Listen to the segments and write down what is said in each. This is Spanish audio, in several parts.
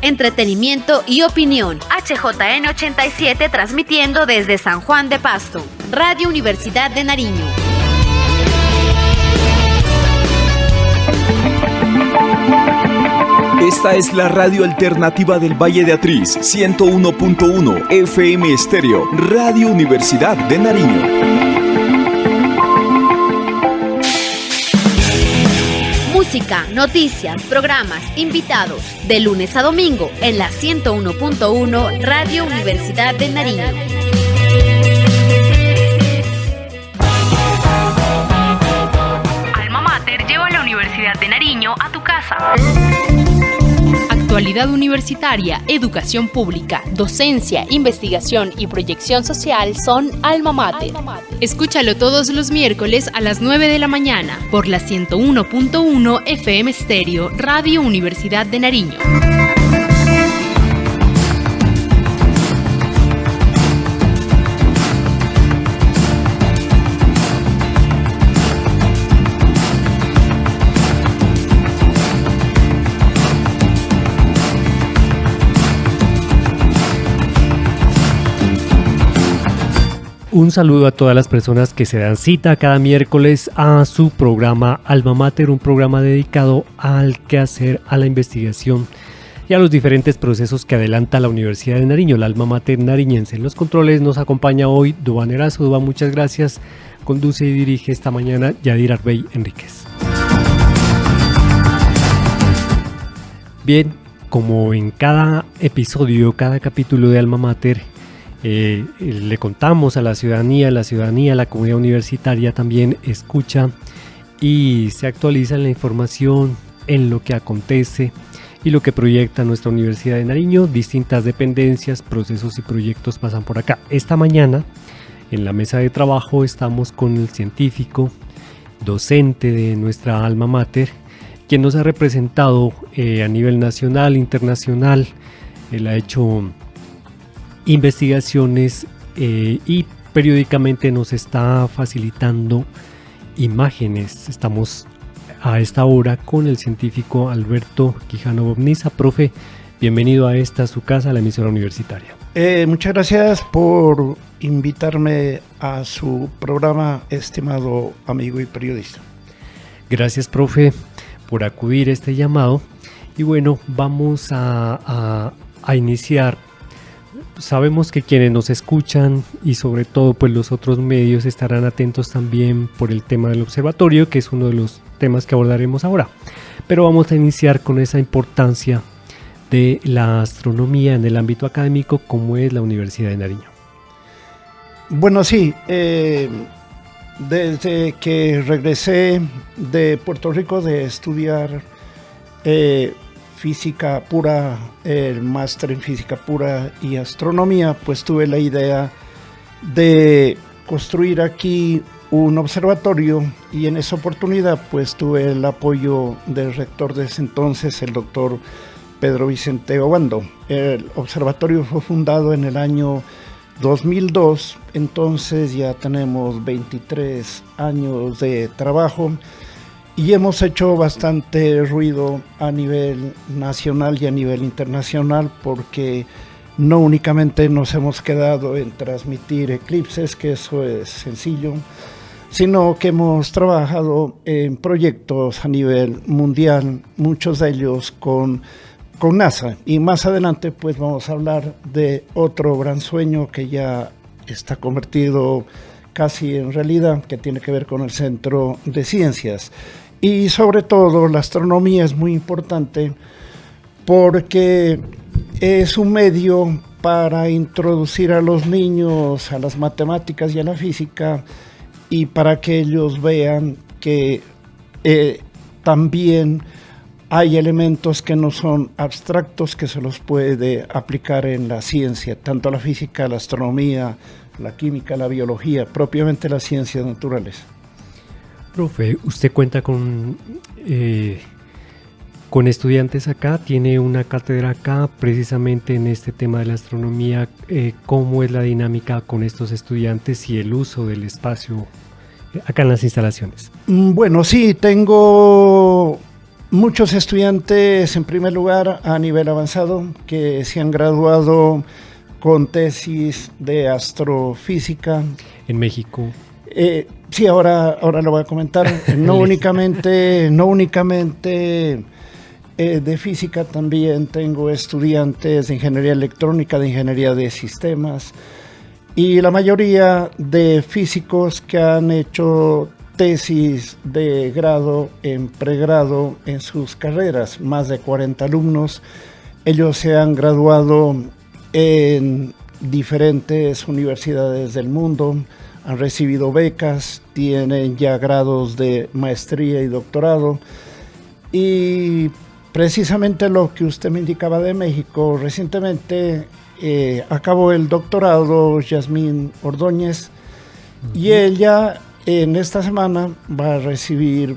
entretenimiento y opinión. HJN 87 transmitiendo desde San Juan de Pasto. Radio Universidad de Nariño. Esta es la radio alternativa del Valle de Atriz, 101.1 FM Estéreo, Radio Universidad de Nariño. Música, noticias, programas, invitados, de lunes a domingo en la 101.1 Radio Universidad de Nariño. Alma Mater lleva a la Universidad de Nariño a tu casa. Actualidad universitaria, educación pública, docencia, investigación y proyección social son Alma Mater. Escúchalo todos los miércoles a las 9 de la mañana por la 101.1 FM Estéreo, Radio Universidad de Nariño. Un saludo a todas las personas que se dan cita cada miércoles a su programa Alma Mater, un programa dedicado al quehacer, a la investigación y a los diferentes procesos que adelanta la Universidad de Nariño, la Alma Mater nariñense. En los controles nos acompaña hoy Duván Erazo. Duván, muchas gracias. Conduce y dirige esta mañana Yadir Arbey Enríquez. Bien, como en cada episodio, cada capítulo de Alma Mater, le contamos a la ciudadanía, la comunidad universitaria también escucha y se actualiza en la información, en lo que acontece y lo que proyecta nuestra Universidad de Nariño. Distintas dependencias, procesos y proyectos pasan por acá. Esta mañana en la mesa de trabajo estamos con el científico, docente de nuestra Alma Mater, quien nos ha representado a nivel nacional, internacional. Él ha hecho investigaciones y periódicamente nos está facilitando imágenes. Estamos a esta hora con el científico Alberto Quijano Bobniza. Profe, bienvenido a esta su casa, la emisora universitaria. Muchas gracias por invitarme a su programa, estimado amigo y periodista. Gracias, profe, por acudir a este llamado. Y bueno, vamos a iniciar. Sabemos que quienes nos escuchan y sobre todo pues los otros medios estarán atentos también por el tema del observatorio, que es uno de los temas que abordaremos ahora. Pero vamos a iniciar con esa importancia de la astronomía en el ámbito académico, como es la Universidad de Nariño. Bueno, sí, desde que regresé de Puerto Rico de estudiar física pura, el máster en física pura y astronomía, pues tuve la idea de construir aquí un observatorio y en esa oportunidad pues tuve el apoyo del rector de ese entonces, el doctor Pedro Vicente Obando. El observatorio fue fundado en el año 2002, entonces ya tenemos 23 años de trabajo y hemos hecho bastante ruido a nivel nacional y a nivel internacional, porque no únicamente nos hemos quedado en transmitir eclipses, que eso es sencillo, sino que hemos trabajado en proyectos a nivel mundial, muchos de ellos con NASA. Y más adelante pues vamos a hablar de otro gran sueño que ya está convertido casi en realidad, que tiene que ver con el Centro de Ciencias. Y sobre todo la astronomía es muy importante porque es un medio para introducir a los niños a las matemáticas y a la física, y para que ellos vean que también hay elementos que no son abstractos, que se los puede aplicar en la ciencia, tanto la física, la astronomía, la química, la biología, propiamente las ciencias naturales. Profe, usted cuenta con estudiantes acá, tiene una cátedra acá precisamente en este tema de la astronomía. ¿Cómo es la dinámica con estos estudiantes y el uso del espacio acá en las instalaciones? Bueno, sí, tengo muchos estudiantes, en primer lugar, a nivel avanzado, que se han graduado con tesis de astrofísica. En México. Sí, ahora lo voy a comentar. No únicamente de física, también tengo estudiantes de ingeniería electrónica, de ingeniería de sistemas, y la mayoría de físicos que han hecho tesis de grado en pregrado en sus carreras, más de 40 alumnos. Ellos se han graduado en diferentes universidades del mundo, han recibido becas, tienen ya grados de maestría y doctorado. Y precisamente lo que usted me indicaba de México, recientemente acabó el doctorado Yasmín Ordóñez, y ella en esta semana va a recibir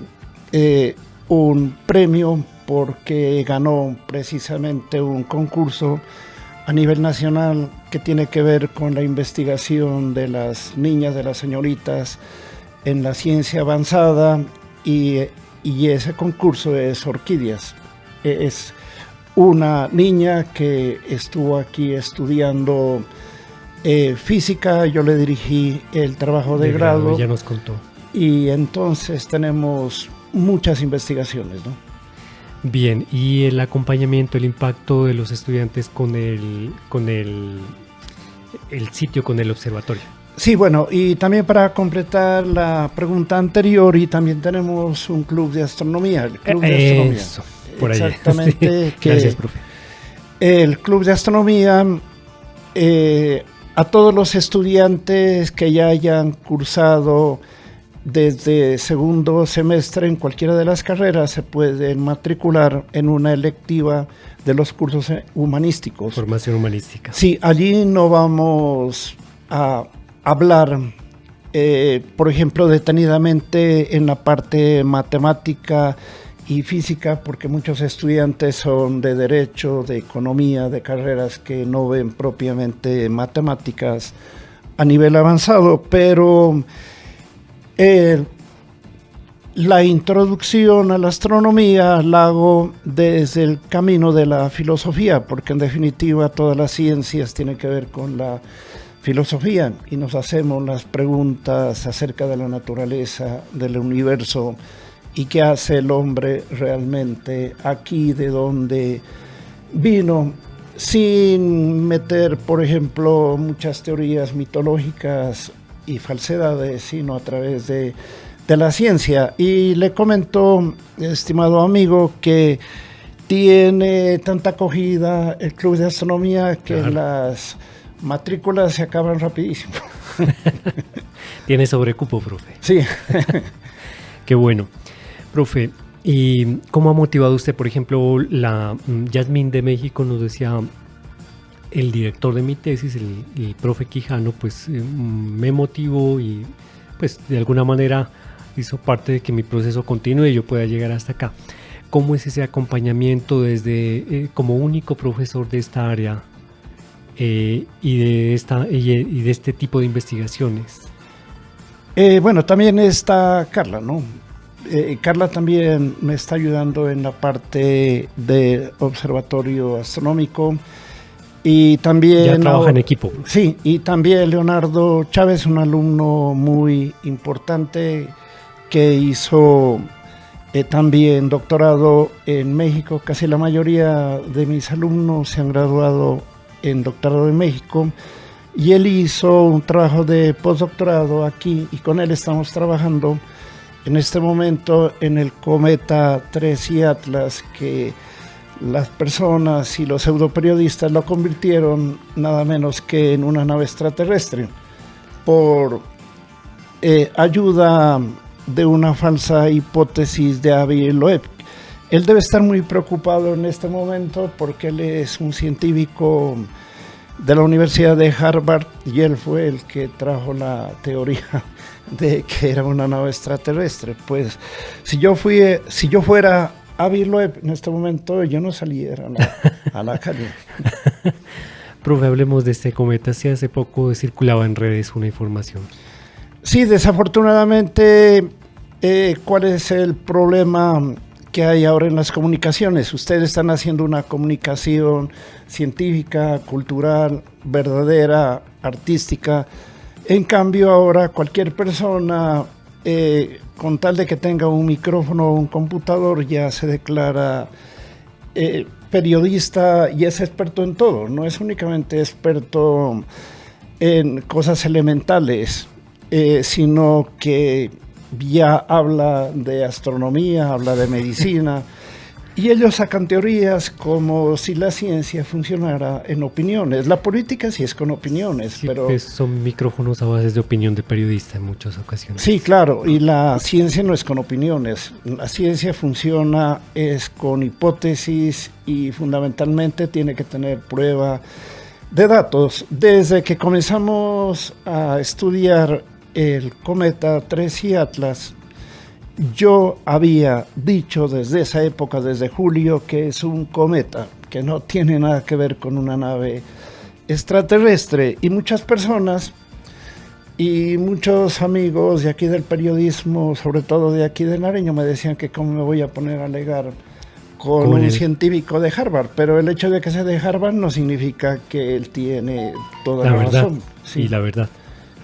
un premio porque ganó precisamente un concurso a nivel nacional que tiene que ver con la investigación de las niñas, de las señoritas en la ciencia avanzada, y ese concurso es Orquídeas. Es una niña que estuvo aquí estudiando física, yo le dirigí el trabajo de grado. Ya nos contó. Y entonces tenemos muchas investigaciones, ¿no? Bien, y el acompañamiento, el impacto de los estudiantes con el sitio, con el observatorio. Sí, bueno, y también para completar la pregunta anterior, y también tenemos un club de astronomía, el Club de Astronomía. Eso, por ahí. Exactamente. Sí. Gracias, profe. El Club de Astronomía, a todos los estudiantes que ya hayan cursado desde segundo semestre en cualquiera de las carreras, se pueden matricular en una electiva de los cursos humanísticos. Formación humanística. Sí, allí no vamos a hablar, por ejemplo, detenidamente en la parte matemática y física, porque muchos estudiantes son de derecho, de economía, de carreras que no ven propiamente matemáticas a nivel avanzado, pero la introducción a la astronomía la hago desde el camino de la filosofía, porque en definitiva todas las ciencias tienen que ver con la filosofía, y nos hacemos las preguntas acerca de la naturaleza, del universo, y qué hace el hombre realmente aquí, de dónde vino, sin meter, por ejemplo, muchas teorías mitológicas y falsedades, sino a través de la ciencia. Y le comento, estimado amigo, que tiene tanta acogida el Club de Astronomía que claro, las matrículas se acaban rapidísimo. Tiene sobrecupo, profe. Sí. Qué bueno. Profe, ¿y cómo ha motivado usted, por ejemplo, la Yasmín de México nos decía, el director de mi tesis, el profe Quijano, pues me motivó y pues de alguna manera hizo parte de que mi proceso continúe y yo pueda llegar hasta acá? ¿Cómo es ese acompañamiento desde como único profesor de esta área y de este tipo de investigaciones? Bueno, también está Carla, ¿no? Carla también me está ayudando en la parte de observatorio astronómico, y también ya trabaja en equipo. Sí, y también Leonardo Chávez, un alumno muy importante que hizo también doctorado en México. Casi la mayoría de mis alumnos se han graduado en doctorado en México, y él hizo un trabajo de postdoctorado aquí, y con él estamos trabajando en este momento en el Cometa 3 y Atlas, que las personas y los pseudoperiodistas lo convirtieron nada menos que en una nave extraterrestre por ayuda de una falsa hipótesis de Avi Loeb. Él debe estar muy preocupado en este momento porque él es un científico de la Universidad de Harvard, y él fue el que trajo la teoría de que era una nave extraterrestre. Pues si yo fuera Avi Loeb en este momento, yo no saliera a la calle. Profe, hablemos de este cometa. Si hace poco circulaba en redes una información. Sí, desafortunadamente, ¿cuál es el problema que hay ahora en las comunicaciones. Ustedes están haciendo una comunicación científica, cultural, verdadera, artística. En cambio ahora cualquier persona, con tal de que tenga un micrófono o un computador, ya se declara periodista y es experto en todo. No es únicamente experto en cosas elementales, sino que ya habla de astronomía, habla de medicina, y ellos sacan teorías como si la ciencia funcionara en opiniones. La política sí es con opiniones, Sí, pero... pues son micrófonos a base de opinión de periodista en muchas ocasiones. Sí, claro, y la ciencia no es con opiniones. La ciencia funciona es con hipótesis y fundamentalmente tiene que tener prueba de datos. Desde que comenzamos a estudiar el cometa 3i Atlas, yo había dicho desde esa época, desde julio, que es un cometa, que no tiene nada que ver con una nave extraterrestre, y muchas personas y muchos amigos de aquí del periodismo, sobre todo de aquí de Nariño, me decían que cómo me voy a poner a alegar con un científico de Harvard, pero el hecho de que sea de Harvard no significa que él tiene toda la razón. Sí, la verdad.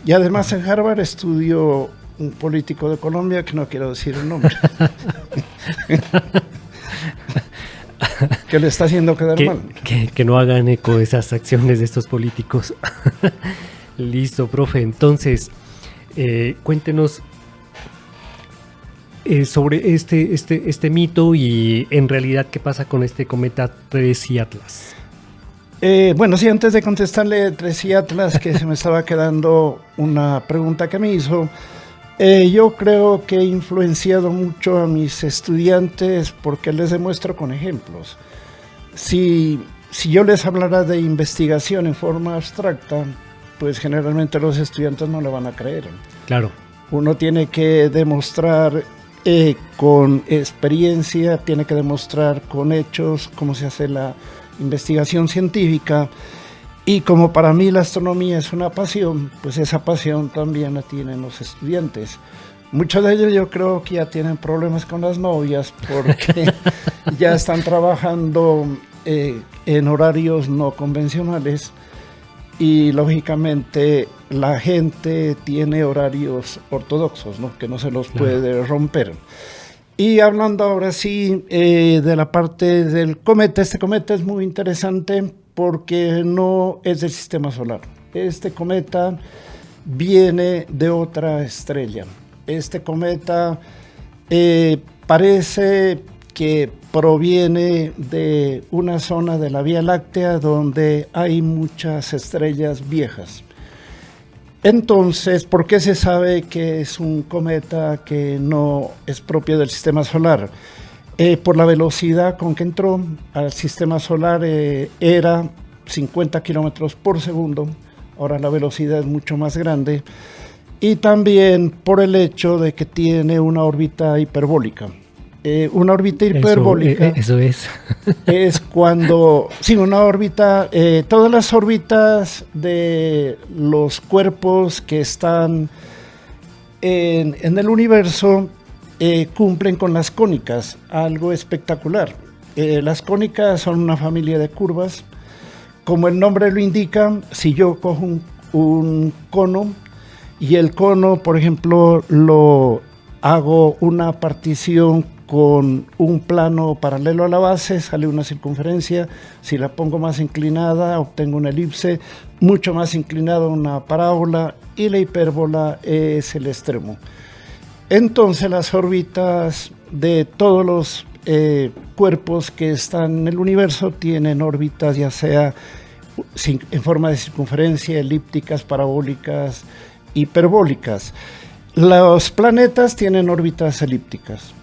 Y además en Harvard estudió un político de Colombia, que no quiero decir el nombre, que le está haciendo quedar mal. Que no hagan eco de esas acciones de estos políticos. Listo, profe. Entonces, cuéntenos sobre este mito y en realidad qué pasa con este cometa 3i Atlas. Bueno, sí, antes de contestarle 3i Atlas, que se me estaba quedando una pregunta que me hizo, yo creo que he influenciado mucho a mis estudiantes porque les demuestro con ejemplos. Si yo les hablara de investigación en forma abstracta, pues generalmente los estudiantes no le van a creer. Claro. Uno tiene que demostrar con experiencia, tiene que demostrar con hechos cómo se hace la investigación científica, y como para mí la astronomía es una pasión, pues esa pasión también la tienen los estudiantes. Muchos de ellos yo creo que ya tienen problemas con las novias porque ya están trabajando en horarios no convencionales, y lógicamente la gente tiene horarios ortodoxos, ¿no? Que no se los puede romper. Y hablando ahora sí de la parte del cometa, este cometa es muy interesante porque no es del sistema solar. Este cometa viene de otra estrella. Este cometa parece que proviene de una zona de la Vía Láctea donde hay muchas estrellas viejas. Entonces, ¿por qué se sabe que es un cometa que no es propio del sistema solar? Por la velocidad con que entró al sistema solar, era 50 kilómetros por segundo, ahora la velocidad es mucho más grande, y también por el hecho de que tiene una órbita hiperbólica. Una órbita hiperbólica. Eso es. Es cuando, sí, una órbita, todas las órbitas de los cuerpos que están en el universo cumplen con las cónicas, algo espectacular. Las cónicas son una familia de curvas. Como el nombre lo indica, si yo cojo un cono y el cono, por ejemplo, lo hago una partición con un plano paralelo a la base, sale una circunferencia. Si la pongo más inclinada, obtengo una elipse, mucho más inclinada una parábola, y la hipérbola es el extremo. Entonces las órbitas de todos los cuerpos que están en el universo tienen órbitas ya sea en forma de circunferencia, elípticas, parabólicas, hiperbólicas. Los planetas tienen órbitas elípticas.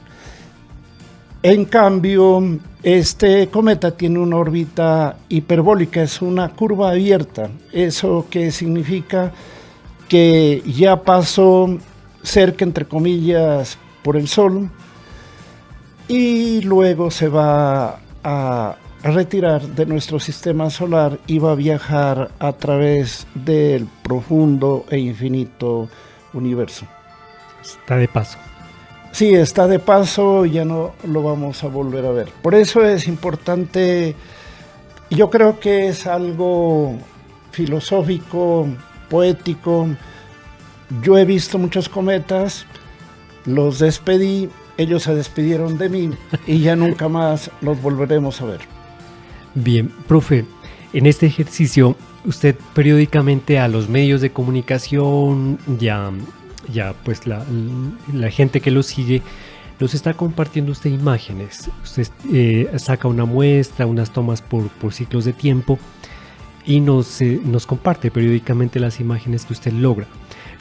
En cambio, este cometa tiene una órbita hiperbólica, es una curva abierta. ¿Eso qué significa? Que ya pasó cerca, entre comillas, por el Sol, y luego se va a retirar de nuestro sistema solar y va a viajar a través del profundo e infinito universo. Está de paso. Sí, está de paso, ya no lo vamos a volver a ver. Por eso es importante, yo creo que es algo filosófico, poético. Yo he visto muchos cometas, los despedí, ellos se despidieron de mí y ya nunca más los volveremos a ver. Bien, profe, en este ejercicio usted periódicamente a los medios de comunicación, ya pues la gente que lo sigue, nos está compartiendo usted imágenes. Usted saca una muestra, unas tomas por ciclos de tiempo y nos comparte periódicamente las imágenes que usted logra.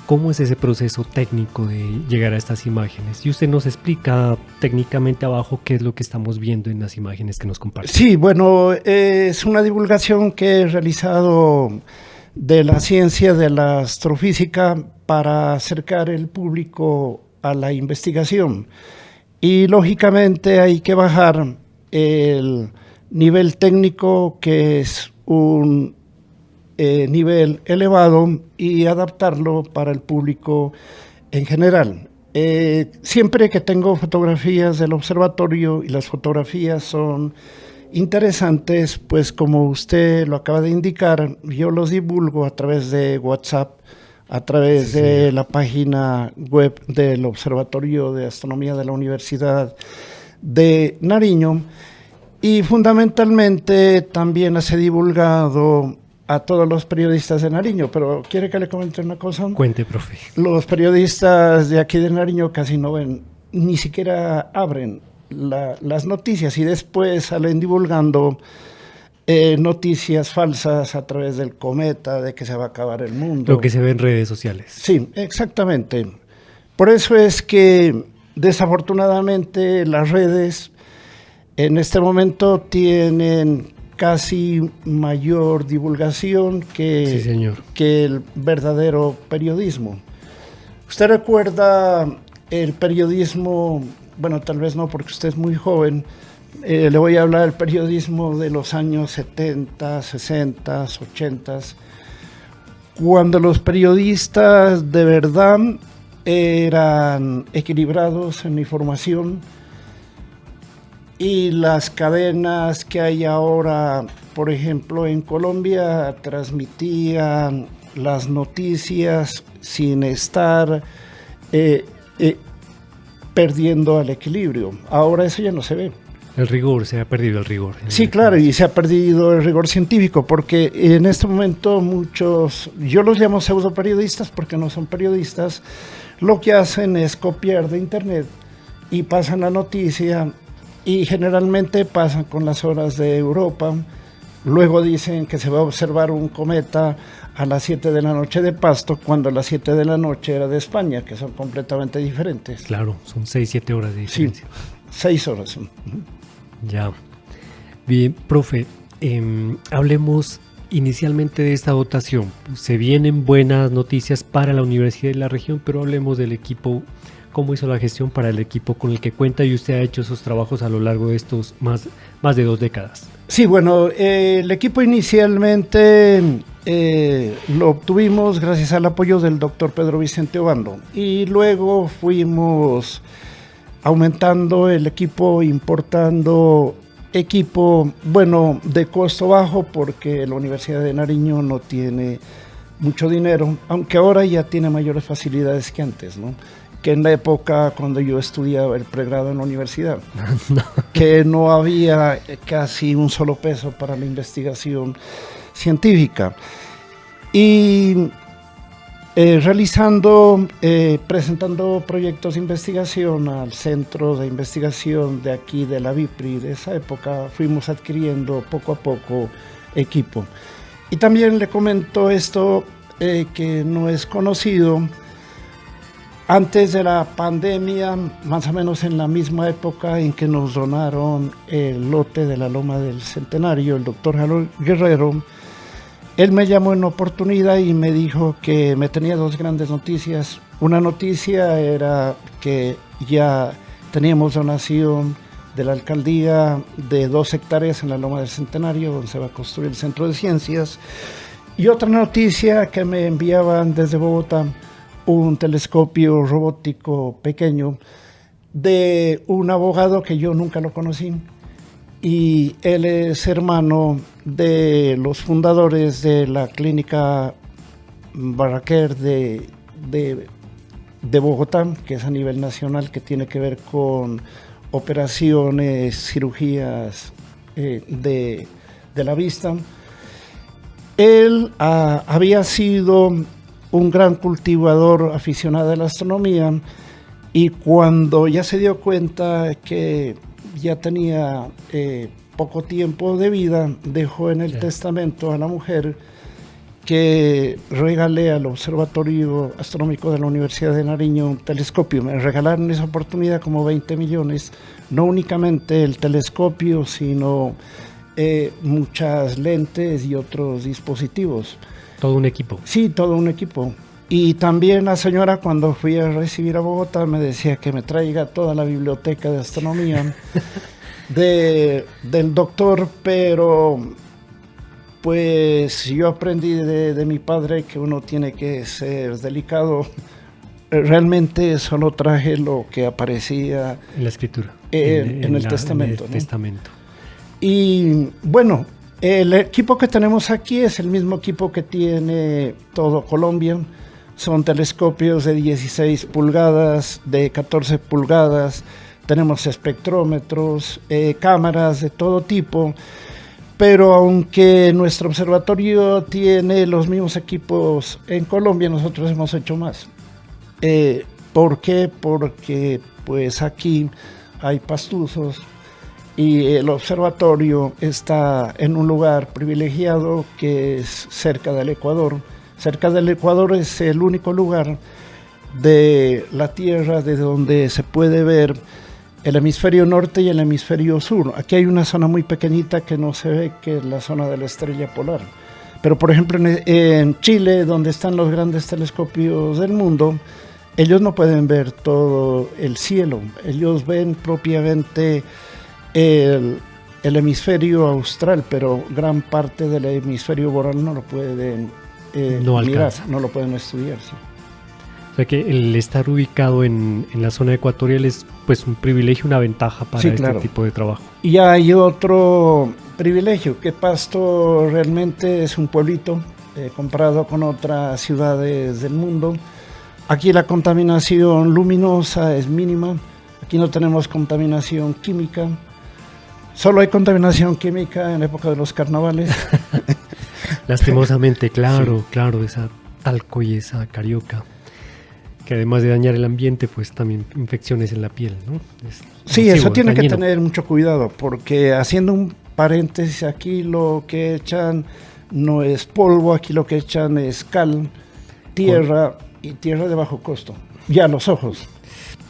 ¿Cómo es ese proceso técnico de llegar a estas imágenes? Y usted nos explica técnicamente abajo qué es lo que estamos viendo en las imágenes que nos comparte. Sí, bueno, es una divulgación que he realizado de la ciencia de la astrofísica para acercar el público a la investigación. Y lógicamente hay que bajar el nivel técnico, que es un nivel elevado, y adaptarlo para el público en general. Siempre que tengo fotografías del observatorio y las fotografías son interesantes, pues como usted lo acaba de indicar, yo los divulgo a través de WhatsApp, a través de la página web del Observatorio de Astronomía de la Universidad de Nariño, y fundamentalmente también las he divulgado a todos los periodistas de Nariño. Pero ¿quiere que le comente una cosa? Cuente, profe. Los periodistas de aquí de Nariño casi no ven, ni siquiera abren las noticias, y después salen divulgando noticias falsas a través del cometa, de que se va a acabar el mundo. Lo que se ve en redes sociales. Sí, exactamente. Por eso es que desafortunadamente las redes en este momento tienen casi mayor divulgación que el verdadero periodismo. ¿Usted recuerda el periodismo? Bueno, tal vez no, porque usted es muy joven. Le voy a hablar del periodismo de los años 70, 60, 80, cuando los periodistas de verdad eran equilibrados en la información, y las cadenas que hay ahora, por ejemplo en Colombia, transmitían las noticias sin estar perdiendo el equilibrio. Ahora eso ya no se ve. El rigor, se ha perdido el rigor. Sí, claro, y se ha perdido el rigor científico, porque en este momento muchos, yo los llamo pseudoperiodistas porque no son periodistas, lo que hacen es copiar de internet y pasan la noticia, y generalmente pasan con las horas de Europa. Luego dicen que se va a observar un cometa a las 7 de la noche de Pasto, cuando a las 7 de la noche era de España, que son completamente diferentes. Claro, son 6-7 horas de diferencia. Sí, 6 horas. Ya. Bien, profe, hablemos inicialmente de esta votación. Se vienen buenas noticias para la universidad y la región, pero hablemos del equipo. ¿Cómo hizo la gestión para el equipo con el que cuenta? Y usted ha hecho esos trabajos a lo largo de estos más de 2 décadas. Sí, bueno, el equipo inicialmente lo obtuvimos gracias al apoyo del doctor Pedro Vicente Obando, y luego fuimos aumentando el equipo, importando equipo, bueno, de costo bajo, porque la Universidad de Nariño no tiene mucho dinero, aunque ahora ya tiene mayores facilidades que antes, ¿no? Que en la época cuando yo estudiaba el pregrado en la universidad, que no había casi un solo peso para la investigación científica. Y presentando proyectos de investigación al centro de investigación de aquí, de la BIPRI, de esa época, fuimos adquiriendo poco a poco equipo. Y también le comento esto que no es conocido. Antes de la pandemia, más o menos en la misma época en que nos donaron el lote de la Loma del Centenario, el doctor Harold Guerrero, él me llamó en oportunidad y me dijo que me tenía 2 grandes noticias. Una noticia era que ya teníamos donación de la alcaldía de 2 hectáreas en la Loma del Centenario, donde se va a construir el Centro de Ciencias. Y otra noticia, que me enviaban desde Bogotá un telescopio robótico pequeño de un abogado que yo nunca lo conocí, y él es hermano de los fundadores de la clínica Barraquer de Bogotá, que es a nivel nacional, que tiene que ver con operaciones, cirugías de la vista. Él había sido un gran cultivador aficionado a la astronomía, y cuando ya se dio cuenta que ya tenía poco tiempo de vida, dejó en el testamento a la mujer que regalé al Observatorio Astronómico de la Universidad de Nariño un telescopio. Me regalaron esa oportunidad como 20 millones, no únicamente el telescopio, sino muchas lentes y otros dispositivos. Todo un equipo. Sí, todo un equipo. Y también la señora, cuando fui a recibir a Bogotá, me decía que me traiga toda la biblioteca de astronomía del doctor, pero pues yo aprendí de mi padre que uno tiene que ser delicado. Realmente solo traje lo que aparecía en la escritura, en el testamento. En el testamento. Y bueno, el equipo que tenemos aquí es el mismo equipo que tiene todo Colombia. Son telescopios de 16 pulgadas, de 14 pulgadas, tenemos espectrómetros, cámaras de todo tipo, pero aunque nuestro observatorio tiene los mismos equipos en Colombia, nosotros hemos hecho más. ¿Por qué? Porque pues aquí hay pastuzos y el observatorio está en un lugar privilegiado que es cerca del Ecuador. Cerca del Ecuador es el único lugar de la Tierra de donde se puede ver el hemisferio norte y el hemisferio sur. Aquí hay una zona muy pequeñita que no se ve, que es la zona de la estrella polar. Pero por ejemplo en Chile, donde están los grandes telescopios del mundo, ellos no pueden ver todo el cielo. Ellos ven propiamente el hemisferio austral, pero gran parte del hemisferio boreal no lo pueden mirar, no lo pueden estudiar. Sí. O sea que el estar ubicado en la zona ecuatorial es pues un privilegio, una ventaja para este tipo de trabajo. Y hay otro privilegio, que Pasto realmente es un pueblito comparado con otras ciudades del mundo. Aquí la contaminación luminosa es mínima, aquí no tenemos contaminación química, solo hay contaminación química en la época de los carnavales. Lastimosamente, claro, esa talco y esa carioca, que además de dañar el ambiente, pues también infecciones en la piel, ¿no? Sí, eso tiene que tener mucho cuidado, porque haciendo un paréntesis, aquí lo que echan no es polvo, aquí lo que echan es cal, tierra y tierra de bajo costo, ya los ojos.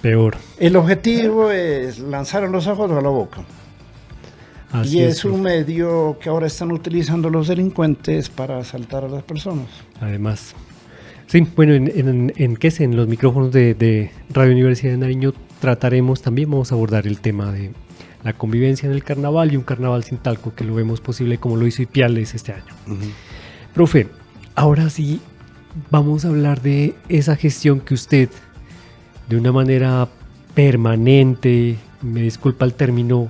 Peor. El objetivo es lanzar a los ojos o a la boca. Así y es un medio que ahora están utilizando los delincuentes para asaltar a las personas. Además, sí, bueno, en los micrófonos de Radio Universidad de Nariño vamos a abordar el tema de la convivencia en el carnaval y un carnaval sin talco, que lo vemos posible como lo hizo Ipiales este año. Profe, ahora sí vamos a hablar de esa gestión que usted, de una manera permanente, me disculpa el término,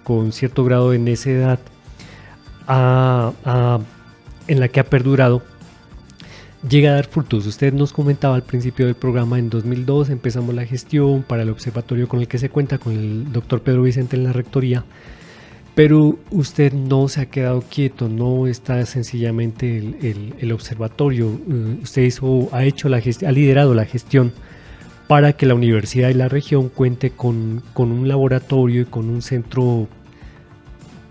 con cierto grado de necedad, en la que ha perdurado, llega a dar frutos. Usted nos comentaba al principio del programa, en 2002 empezamos la gestión para el observatorio con el que se cuenta, con el doctor Pedro Vicente en la rectoría, pero usted no se ha quedado quieto, no está sencillamente el observatorio. Usted ha liderado la gestión para que la universidad y la región cuente con un laboratorio y con un centro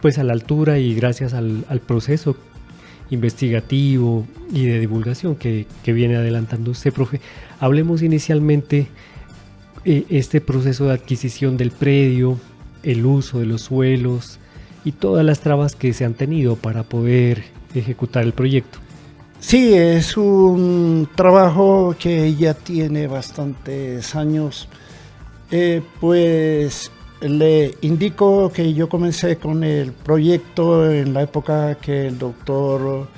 pues a la altura, y gracias al proceso investigativo y de divulgación que viene adelantando usted, profe. Hablemos inicialmente este proceso de adquisición del predio, el uso de los suelos y todas las trabas que se han tenido para poder ejecutar el proyecto. Sí, es un trabajo que ya tiene bastantes años. Pues le indico que yo comencé con el proyecto en la época que el doctor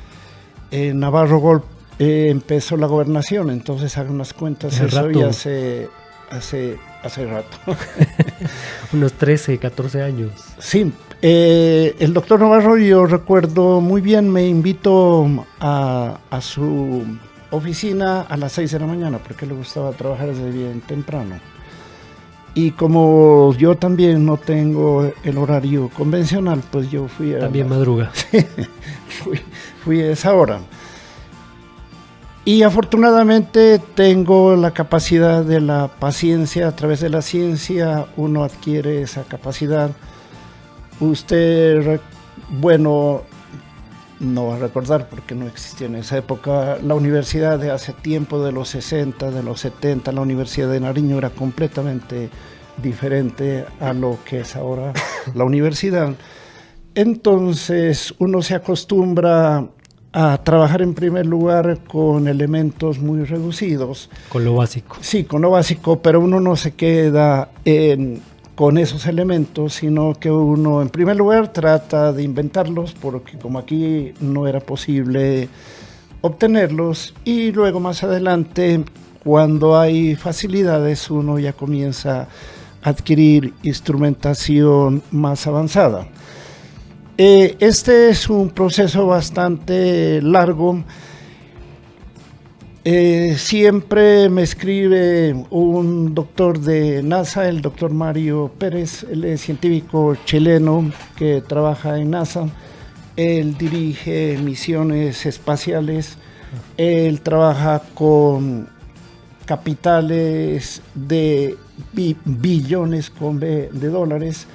Navarro Golp empezó la gobernación, entonces hagan unas cuentas, eso ya hace hace rato. Unos 13, 14 años. Sí, el doctor Navarro, yo recuerdo muy bien, me invitó a su oficina a las 6 de la mañana, porque le gustaba trabajar desde bien temprano. Y como yo también no tengo el horario convencional, pues yo fui a... También madruga. Sí, fui a esa hora. Y afortunadamente tengo la capacidad de la paciencia. A través de la ciencia uno adquiere esa capacidad. Usted, bueno, no va a recordar porque no existía en esa época la universidad de hace tiempo, de los 60, de los 70. La Universidad de Nariño era completamente diferente a lo que es ahora la universidad. Entonces uno se acostumbra a trabajar en primer lugar con elementos muy reducidos. Con lo básico. Sí, con lo básico, pero uno no se queda con esos elementos, sino que uno en primer lugar trata de inventarlos, porque como aquí no era posible obtenerlos, y luego más adelante, cuando hay facilidades, uno ya comienza a adquirir instrumentación más avanzada. Este es un proceso bastante largo. Siempre me escribe un doctor de NASA, el doctor Mario Pérez. Él es científico chileno que trabaja en NASA. Él dirige misiones espaciales. Él trabaja con capitales de billones de dólares.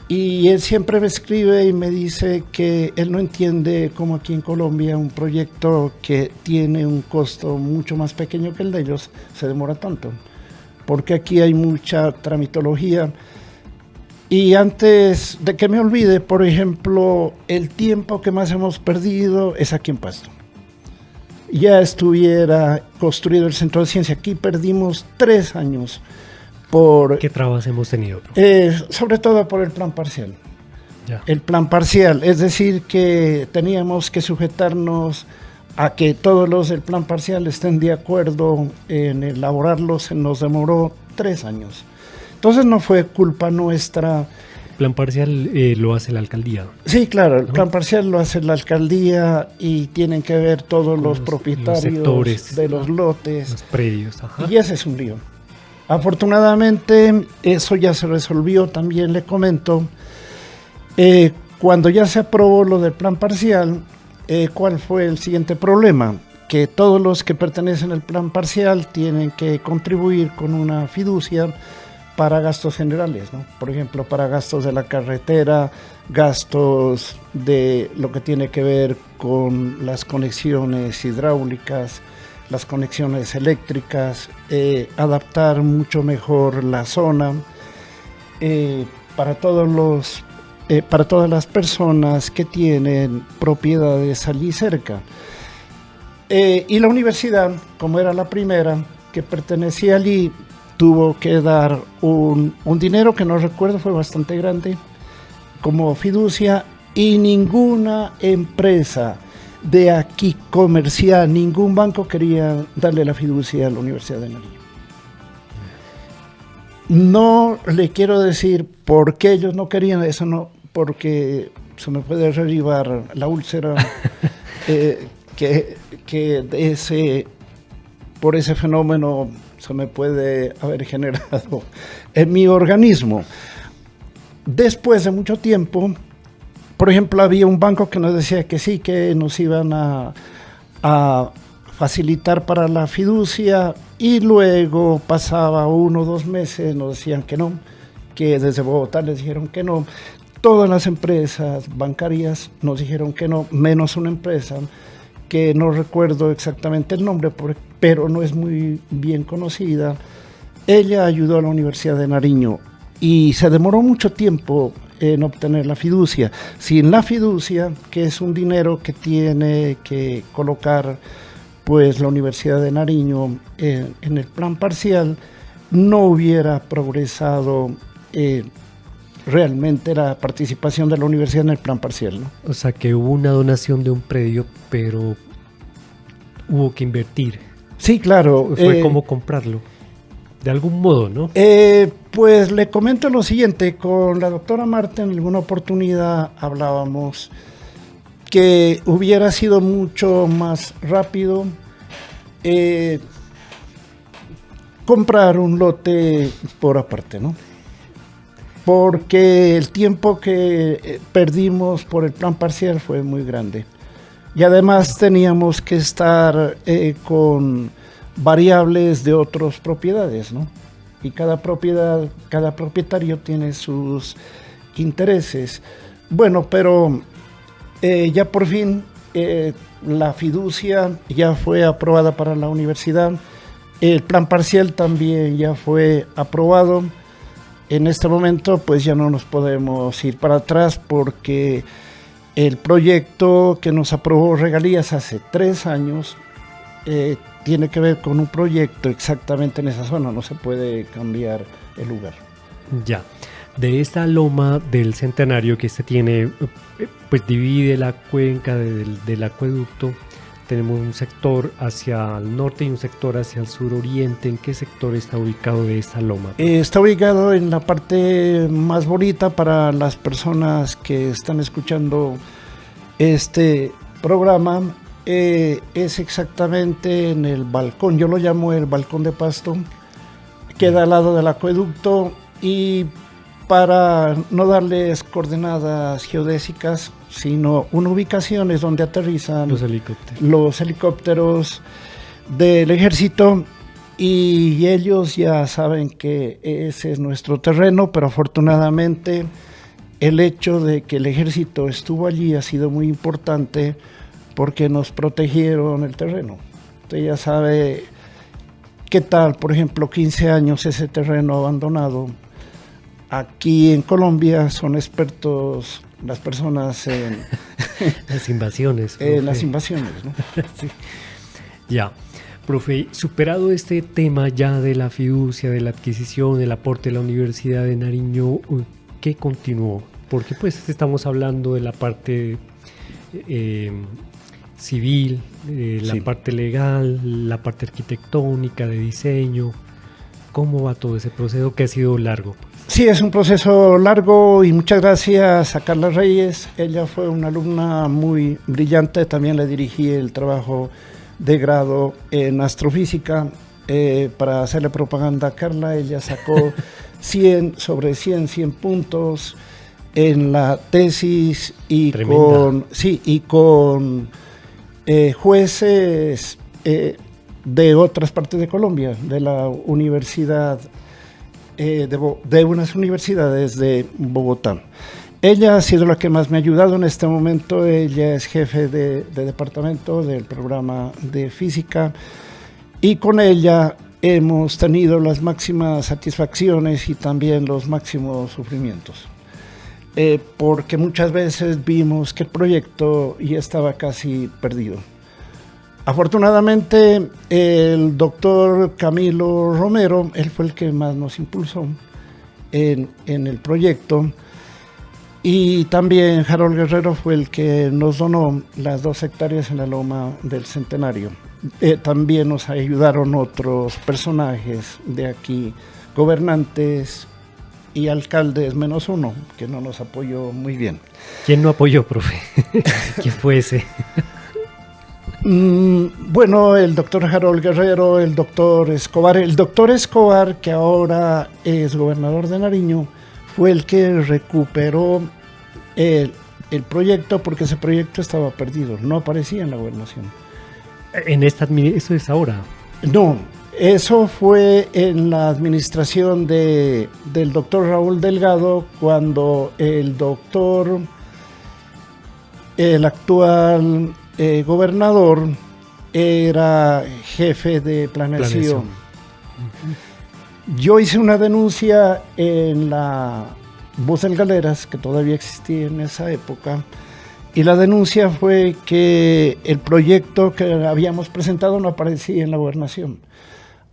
Y él siempre me escribe y me dice que él no entiende cómo aquí en Colombia un proyecto que tiene un costo mucho más pequeño que el de ellos se demora tanto. Porque aquí hay mucha tramitología. Y antes de que me olvide, por ejemplo, el tiempo que más hemos perdido es aquí en Pasto. Ya estuviera construido el Centro de Ciencia. Aquí perdimos 3 años. ¿Qué trabas hemos tenido? Sobre todo por el plan parcial. Ya. El plan parcial, es decir, que teníamos que sujetarnos a que todos los del plan parcial estén de acuerdo en elaborarlo. Se nos demoró 3 años. Entonces no fue culpa nuestra. El plan parcial lo hace la alcaldía. Sí, claro, el plan parcial lo hace la alcaldía y tienen que ver todos los propietarios sectores, de los lotes. Los predios. Ajá. Y ese es un lío. Afortunadamente eso ya se resolvió, también le comento. Cuando ya se aprobó lo del plan parcial, ¿cuál fue el siguiente problema? Que todos los que pertenecen al plan parcial tienen que contribuir con una fiducia para gastos generales, ¿no? Por ejemplo, para gastos de la carretera, gastos de lo que tiene que ver con las conexiones hidráulicas, las conexiones eléctricas, adaptar mucho mejor la zona para todas las personas que tienen propiedades allí cerca. Y la universidad, como era la primera que pertenecía allí, tuvo que dar un dinero que no recuerdo, fue bastante grande, como fiducia, y ninguna empresa de aquí comercial, ningún banco quería darle la fiducia a la Universidad de Nariño. No le quiero decir por qué ellos no querían eso, no, porque se me puede revivar la úlcera que por ese fenómeno se me puede haber generado en mi organismo. Después de mucho tiempo, por ejemplo, había un banco que nos decía que sí, que nos iban a facilitar para la fiducia, y luego pasaba 1 o 2 meses, nos decían que no, que desde Bogotá les dijeron que no. Todas las empresas bancarias nos dijeron que no, menos una empresa que no recuerdo exactamente el nombre, pero no es muy bien conocida. Ella ayudó a la Universidad de Nariño y se demoró mucho tiempo en obtener la fiducia. Sin la fiducia, que es un dinero que tiene que colocar pues la Universidad de Nariño en el plan parcial, no hubiera progresado realmente la participación de la universidad en el plan parcial, ¿no? O sea que hubo una donación de un predio, pero hubo que invertir. Sí, claro. Fue como comprarlo. de algún modo, ¿no? Pues le comento lo siguiente, con la doctora Marta en alguna oportunidad hablábamos que hubiera sido mucho más rápido comprar un lote por aparte, ¿no? Porque el tiempo que perdimos por el plan parcial fue muy grande. Y además teníamos que estar con variables de otras propiedades, ¿no? Y cada propietario tiene sus intereses. Bueno, pero ya por fin la fiducia ya fue aprobada para la universidad. El plan parcial también ya fue aprobado. En este momento pues ya no nos podemos ir para atrás porque el proyecto que nos aprobó regalías hace 3 años tiene que ver con un proyecto exactamente en esa zona, no se puede cambiar el lugar. Ya, de esta loma del Centenario que se tiene, pues divide la cuenca del acueducto, tenemos un sector hacia el norte y un sector hacia el suroriente. ¿En qué sector está ubicado de esta loma? Está ubicado en la parte más bonita para las personas que están escuchando este programa. Es exactamente en el balcón, yo lo llamo el balcón de Pasto, queda al lado del acueducto, y para no darles coordenadas geodésicas, sino una ubicación es donde aterrizan los helicópteros del ejército, y ellos ya saben que ese es nuestro terreno, pero afortunadamente el hecho de que el ejército estuvo allí ha sido muy importante porque nos protegieron el terreno. Usted ya sabe qué tal, por ejemplo, 15 años ese terreno abandonado. Aquí en Colombia son expertos las personas en las invasiones. Las invasiones, ¿no? Sí. Ya, profe, superado este tema ya de la fiducia, de la adquisición, del aporte de la Universidad de Nariño, ¿qué continuó? Porque pues estamos hablando de la parte civil, la parte legal, la parte arquitectónica, de diseño. ¿Cómo va todo ese proceso que ha sido largo? Sí, es un proceso largo, y muchas gracias a Carla Reyes. Ella fue una alumna muy brillante, también le dirigí el trabajo de grado en astrofísica. Para hacerle propaganda a Carla, ella sacó 100 sobre 100 puntos en la tesis, y con jueces de otras partes de Colombia, de la universidad, de unas universidades de Bogotá. Ella ha sido la que más me ha ayudado en este momento. Ella es jefe de departamento del programa de física, y con ella hemos tenido las máximas satisfacciones y también los máximos sufrimientos. Porque muchas veces vimos que el proyecto ya estaba casi perdido. Afortunadamente, el doctor Camilo Romero, él fue el que más nos impulsó en el proyecto, y también Harold Guerrero fue el que nos donó las 2 hectáreas en la loma del Centenario. También nos ayudaron otros personajes de aquí, gobernantes y alcaldes menos uno, que no nos apoyó muy bien. ¿Quién no apoyó, profe? ¿Quién fue ese? Bueno, el doctor Harold Guerrero, el doctor Escobar. El doctor Escobar, que ahora es gobernador de Nariño, fue el que recuperó el proyecto, porque ese proyecto estaba perdido, no aparecía en la gobernación. ¿Eso es ahora? No, eso fue en la administración del doctor Raúl Delgado, cuando el actual gobernador era jefe de planeación. Yo hice una denuncia en la Voz del Galeras, que todavía existía en esa época, y la denuncia fue que el proyecto que habíamos presentado no aparecía en la gobernación.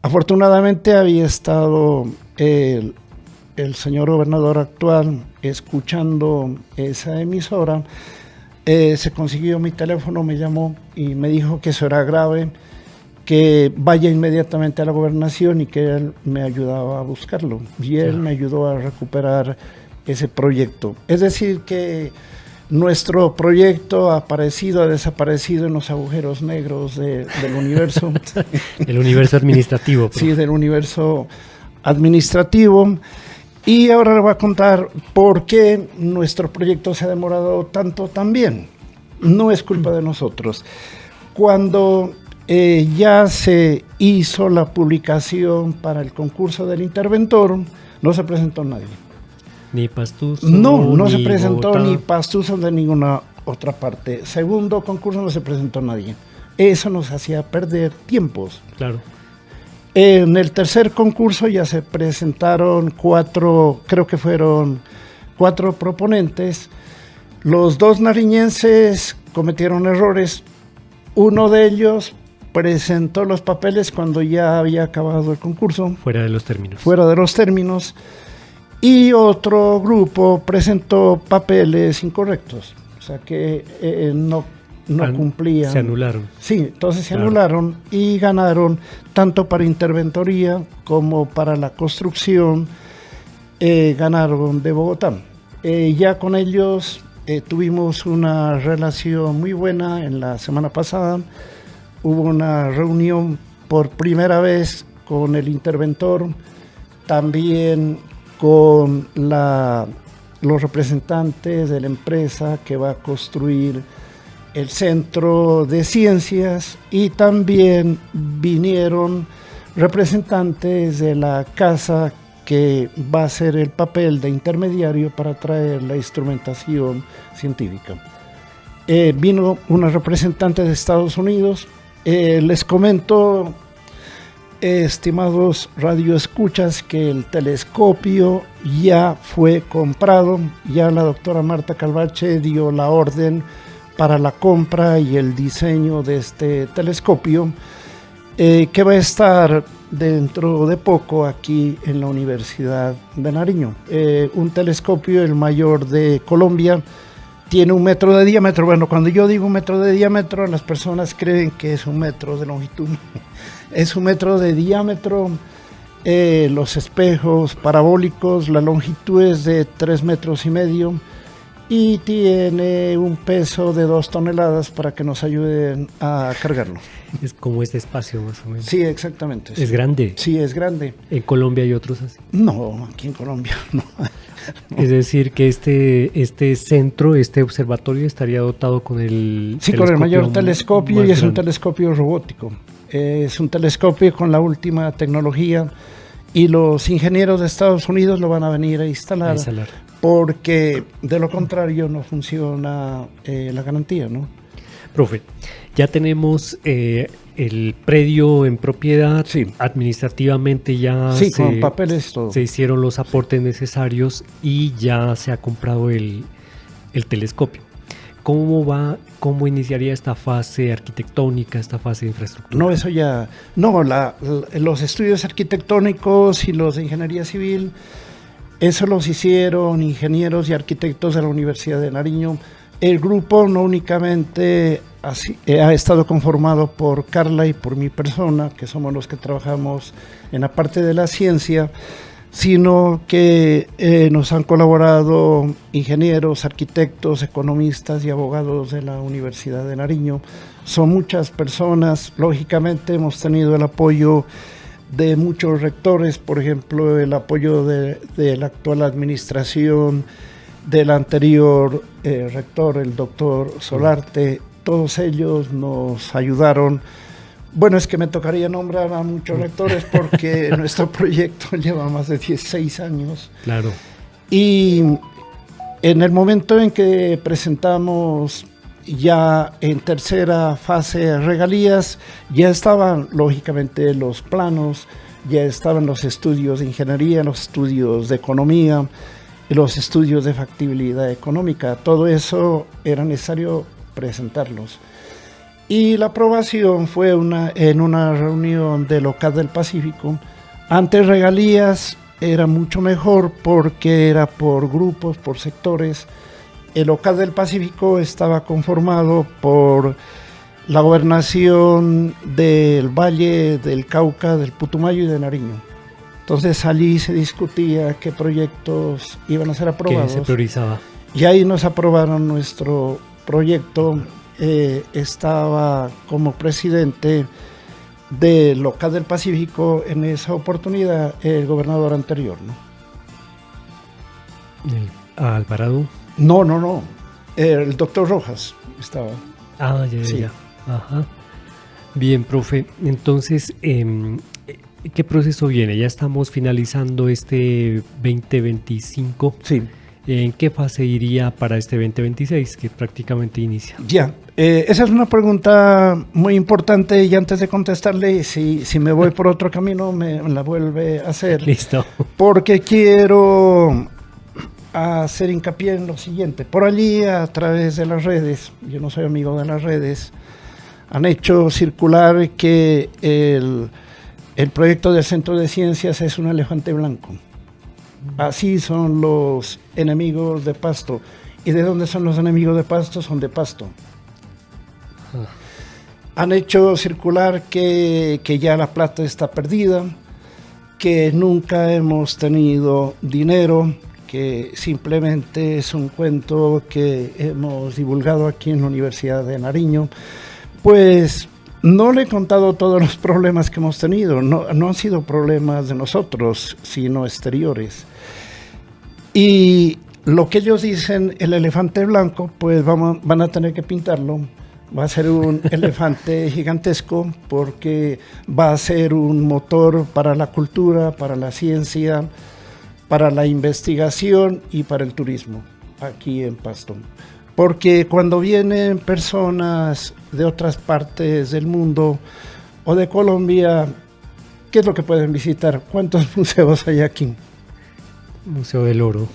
Afortunadamente había estado el señor gobernador actual escuchando esa emisora. Se consiguió mi teléfono, me llamó y me dijo que eso era grave que vaya inmediatamente a la gobernación y que él me ayudaba a buscarlo. Y él me ayudó a recuperar ese proyecto. Es decir, que nuestro proyecto ha desaparecido en los agujeros negros del universo. El universo administrativo. Sí, del universo administrativo. Y ahora le voy a contar por qué nuestro proyecto se ha demorado tanto también. No es culpa de nosotros. Cuando ya se hizo la publicación para el concurso del interventor, no se presentó nadie. Ni Pastuso. No se presentó Bogotá. ni Pastuso de ninguna otra parte. Segundo concurso no se presentó nadie. Eso nos hacía perder tiempos. Claro. En el tercer concurso ya se presentaron 4 proponentes. Los 2 nariñenses cometieron errores. Uno de ellos presentó los papeles cuando ya había acabado el concurso. Fuera de los términos. Fuera de los términos. Y otro grupo presentó papeles incorrectos. O sea que no cumplían. Se anularon. Sí, entonces se anularon y ganaron tanto para interventoría como para la construcción. Ganaron de Bogotá. Ya con ellos tuvimos una relación muy buena en la semana pasada. Hubo una reunión por primera vez con el interventor, también con los representantes de la empresa que va a construir el Centro de Ciencias, y también vinieron representantes de la casa que va a hacer el papel de intermediario para traer la instrumentación científica. Vino una representante de Estados Unidos. Les comento, estimados radioescuchas, que el telescopio ya fue comprado. Ya la doctora Marta Calvache dio la orden para la compra y el diseño de este telescopio, que va a estar dentro de poco aquí en la Universidad de Nariño. Un telescopio, el mayor de Colombia, tiene 1 metro de diámetro. Bueno, cuando yo digo 1 metro de diámetro, las personas creen que es 1 metro de longitud. Es 1 metro de diámetro. Los espejos parabólicos, la longitud es de 3,5 metros y tiene un peso de 2 toneladas para que nos ayuden a cargarlo. Es como este espacio más o menos. Sí, exactamente. Sí. ¿Es grande? Sí, es grande. ¿En Colombia hay otros así? No, aquí en Colombia no. Es decir, que este centro, este observatorio estaría dotado con el Sí, con el mayor más telescopio, y es un grande. telescopio robótico. Es un telescopio con la última tecnología, y los ingenieros de Estados Unidos lo van a venir a instalar. Porque de lo contrario no funciona la garantía, ¿no? Profe, ya tenemos el predio en propiedad. Sí. Administrativamente ya con papeles todo. se hicieron los aportes necesarios y ya se ha comprado el telescopio. ¿Cómo iniciaría esta fase arquitectónica, esta fase de infraestructura? No, eso ya... No, los estudios arquitectónicos y los de ingeniería civil, eso los hicieron ingenieros y arquitectos de la Universidad de Nariño. El grupo no únicamente ha estado conformado por Carla y por mi persona, que somos los que trabajamos en la parte de la ciencia, sino que nos han colaborado ingenieros, arquitectos, economistas y abogados de la Universidad de Nariño. Son muchas personas. Lógicamente hemos tenido el apoyo de muchos rectores, por ejemplo, el apoyo de la actual administración, del anterior rector, el doctor Solarte. Todos ellos nos ayudaron. Bueno, es que me tocaría nombrar a muchos rectores porque nuestro proyecto lleva más de 16 años. Claro. Y en el momento en que presentamos ya en tercera fase regalías, ya estaban lógicamente los planos, ya estaban los estudios de ingeniería, los estudios de economía, los estudios de factibilidad económica. Todo eso era necesario presentarlos. Y la aprobación fue en una reunión del OCAD del Pacífico. Antes regalías era mucho mejor porque era por grupos, por sectores. El OCAD del Pacífico estaba conformado por la gobernación del Valle del Cauca, del Putumayo y de Nariño. Entonces allí se discutía qué proyectos iban a ser aprobados. ¿Qué se priorizaba? Y ahí nos aprobaron nuestro proyecto. Estaba como presidente del Local del Pacífico en esa oportunidad el gobernador anterior, ¿no? ¿Alvarado? No. El doctor Rojas estaba. Sí. Ajá. Bien, profe. Entonces, ¿qué proceso viene? Ya estamos finalizando este 2025. Sí. ¿En qué fase iría para este 2026, que prácticamente inicia? Ya, esa es una pregunta muy importante y antes de contestarle, si me voy por otro camino, me la vuelve a hacer. Listo. Porque quiero hacer hincapié en lo siguiente. Por allí, a través de las redes, yo no soy amigo de las redes, han hecho circular que el proyecto del Centro de Ciencias es un elefante blanco. Así son los enemigos de Pasto. ¿Y de dónde son los enemigos de Pasto? Son de Pasto. Han hecho circular que ya la plata está perdida, que nunca hemos tenido dinero, que simplemente es un cuento que hemos divulgado aquí en la Universidad de Nariño. Pues no le he contado todos los problemas que hemos tenido, no han sido problemas de nosotros, sino exteriores. Y lo que ellos dicen, el elefante blanco, pues van a tener que pintarlo. Va a ser un elefante gigantesco porque va a ser un motor para la cultura, para la ciencia, para la investigación y para el turismo aquí en Pasto. Porque cuando vienen personas de otras partes del mundo o de Colombia, ¿qué es lo que pueden visitar? ¿Cuántos museos hay aquí? Museo del Oro,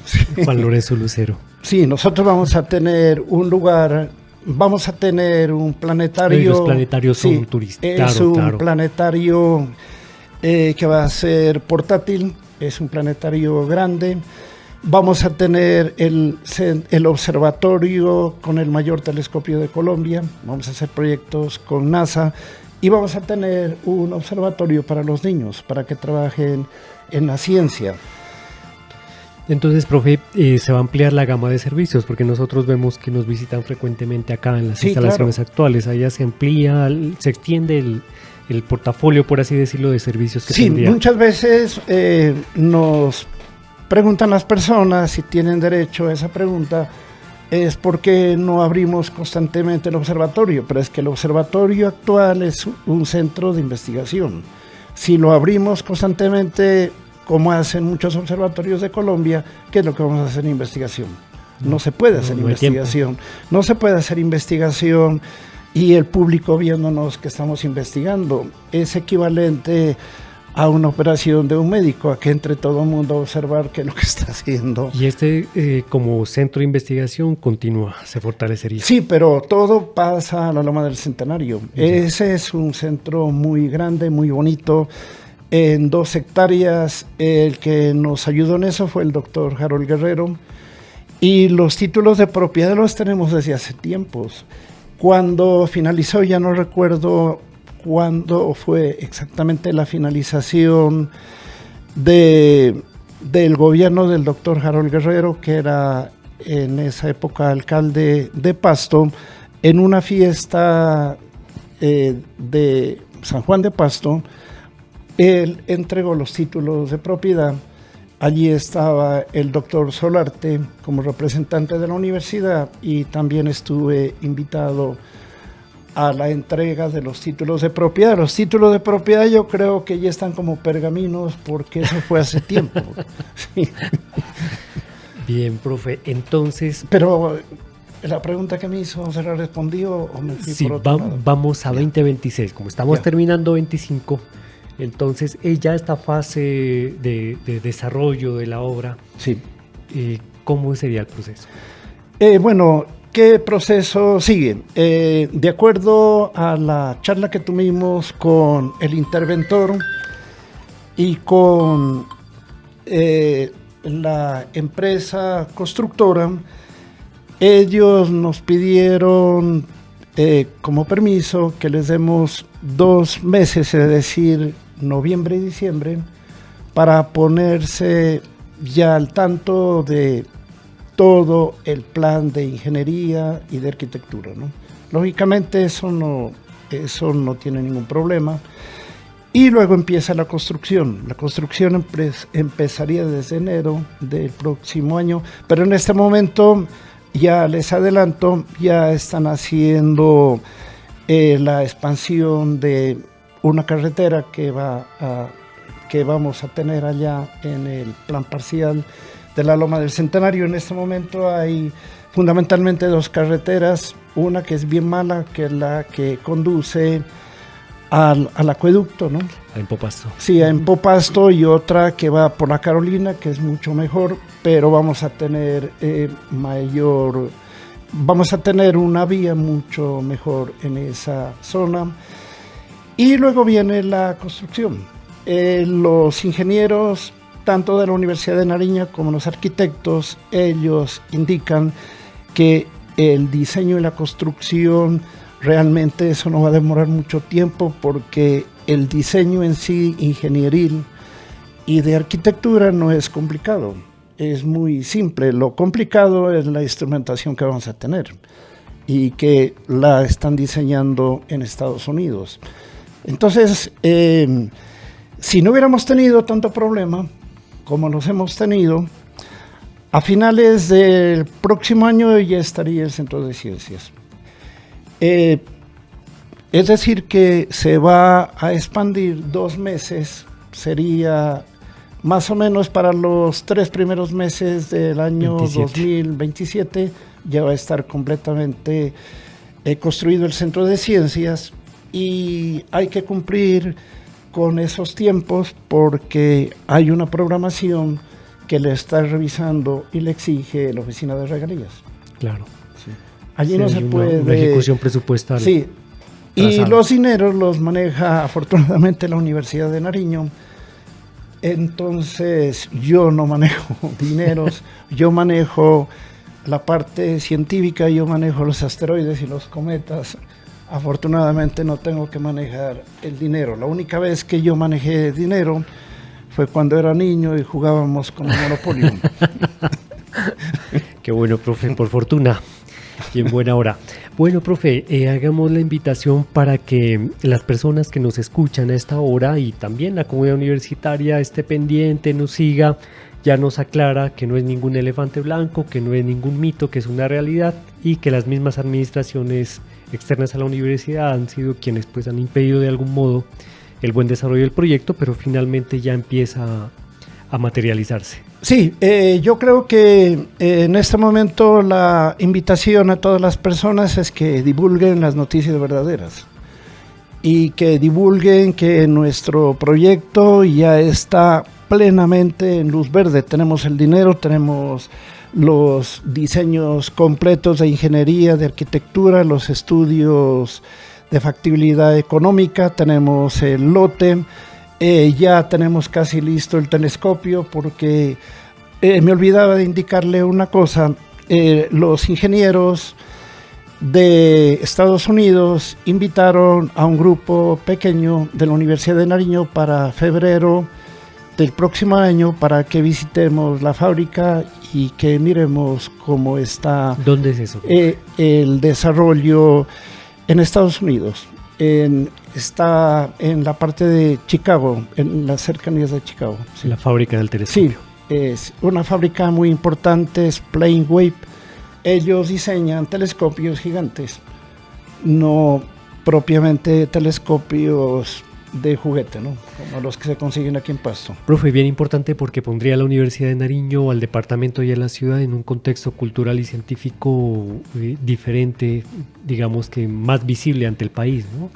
Juan Lorenzo Lucero. Sí, nosotros vamos a tener un lugar, vamos a tener un planetario. Sí, los planetarios son turísticos. Es un planetario que va a ser portátil, es un planetario grande. Vamos a tener el observatorio con el mayor telescopio de Colombia, vamos a hacer proyectos con NASA y vamos a tener un observatorio para los niños, para que trabajen en la ciencia. Entonces, profe, se va a ampliar la gama de servicios, porque nosotros vemos que nos visitan frecuentemente acá en las instalaciones actuales. Allá se amplía, se extiende el portafolio, por así decirlo, de servicios que tendría. Sí, muchas veces nos preguntan las personas si tienen derecho a esa pregunta, es porque no abrimos constantemente el observatorio, pero es que el observatorio actual es un centro de investigación. Si lo abrimos constantemente, como hacen muchos observatorios de Colombia, ¿qué es lo que vamos a hacer en investigación? No se puede hacer investigación, no se puede hacer investigación y el público viéndonos que estamos investigando. Es equivalente a una operación de un médico, a que entre todo el mundo a observar qué es lo que está haciendo. Y como centro de investigación continúa, se fortalecería. Sí, pero todo pasa a la Loma del Centenario. Ese es un centro muy grande, muy bonito, en 2 hectáreas. El que nos ayudó en eso fue el doctor Harold Guerrero. Y los títulos de propiedad los tenemos desde hace tiempos. Cuando finalizó, ya no recuerdo cuándo fue exactamente la finalización del gobierno del doctor Harold Guerrero, que era en esa época alcalde de Pasto, en una fiesta de San Juan de Pasto. Él entregó los títulos de propiedad. Allí estaba el doctor Solarte como representante de la universidad y también estuve invitado a la entrega de los títulos de propiedad. Los títulos de propiedad yo creo que ya están como pergaminos porque eso fue hace tiempo. Sí. Bien, profe, entonces... Pero la pregunta que me hizo, ¿se la respondió o me fui por otro lado? Vamos a 2026, como estamos terminando 25, entonces ya esta fase de desarrollo de la obra, sí. ¿Cómo sería el proceso? Bueno, ¿qué proceso sigue? De acuerdo a la charla que tuvimos con el interventor y con la empresa constructora, ellos nos pidieron como permiso que les demos 2 meses, es decir, noviembre y diciembre, para ponerse ya al tanto de todo el plan de ingeniería y de arquitectura, ¿no? Lógicamente eso no tiene ningún problema. Y luego empieza la construcción. La construcción empezaría desde enero del próximo año, pero en este momento, ya les adelanto, ya están haciendo la expansión de una carretera que vamos a tener allá en el plan parcial de la Loma del Centenario. En este momento hay fundamentalmente 2 carreteras, una que es bien mala, que es la que conduce al acueducto, ¿no? A Empopasto. Sí, a Empopasto, y otra que va por la Carolina, que es mucho mejor, pero vamos a tener una vía mucho mejor en esa zona. Y luego viene la construcción. Los ingenieros, tanto de la Universidad de Nariño como los arquitectos, ellos indican que el diseño y la construcción, realmente eso no va a demorar mucho tiempo, porque el diseño en sí, ingenieril y de arquitectura, no es complicado, es muy simple. Lo complicado es la instrumentación que vamos a tener y que la están diseñando en Estados Unidos. Entonces, si no hubiéramos tenido tanto problema como los hemos tenido, a finales del próximo año ya estaría el Centro de Ciencias. Es decir, que se va a expandir 2 meses, sería más o menos para los 3 primeros meses del año 2027, ya va a estar completamente construido el Centro de Ciencias, y hay que cumplir con esos tiempos porque hay una programación que le está revisando y le exige la Oficina de Regalías. Claro. Sí. Allí no se puede... Una ejecución presupuestal. Sí. Y los dineros los maneja afortunadamente la Universidad de Nariño. Entonces yo no manejo dineros, yo manejo la parte científica, yo manejo los asteroides y los cometas. Afortunadamente no tengo que manejar el dinero. La única vez que yo manejé dinero fue cuando era niño y jugábamos con el Monopolio. Qué bueno, profe, por fortuna y en buena hora. Bueno, profe, hagamos la invitación para que las personas que nos escuchan a esta hora y también la comunidad universitaria esté pendiente, nos siga. Ya nos aclara que no es ningún elefante blanco, que no es ningún mito, que es una realidad, y que las mismas administraciones externas a la universidad han sido quienes pues han impedido de algún modo el buen desarrollo del proyecto, pero finalmente ya empieza a materializarse. Sí, yo creo que en este momento la invitación a todas las personas es que divulguen las noticias verdaderas y que divulguen que nuestro proyecto ya está plenamente en luz verde. Tenemos el dinero, tenemos los diseños completos de ingeniería, de arquitectura, los estudios de factibilidad económica, tenemos el lote, ya tenemos casi listo el telescopio, porque me olvidaba de indicarle una cosa. Los ingenieros de Estados Unidos invitaron a un grupo pequeño de la Universidad de Nariño para febrero del próximo año para que visitemos la fábrica y que miremos cómo está. ¿Dónde es eso? El desarrollo en Estados Unidos. Está en la parte de Chicago, en las cercanías de Chicago. Sí. La fábrica del telescopio. Sí, es una fábrica muy importante, es Planewave. Ellos diseñan telescopios gigantes, no propiamente telescopios de juguete, ¿no? Como los que se consiguen aquí en Pasto. Profe, bien importante porque pondría a la Universidad de Nariño, al departamento y a la ciudad en un contexto cultural y científico diferente, digamos que más visible ante el país, ¿no?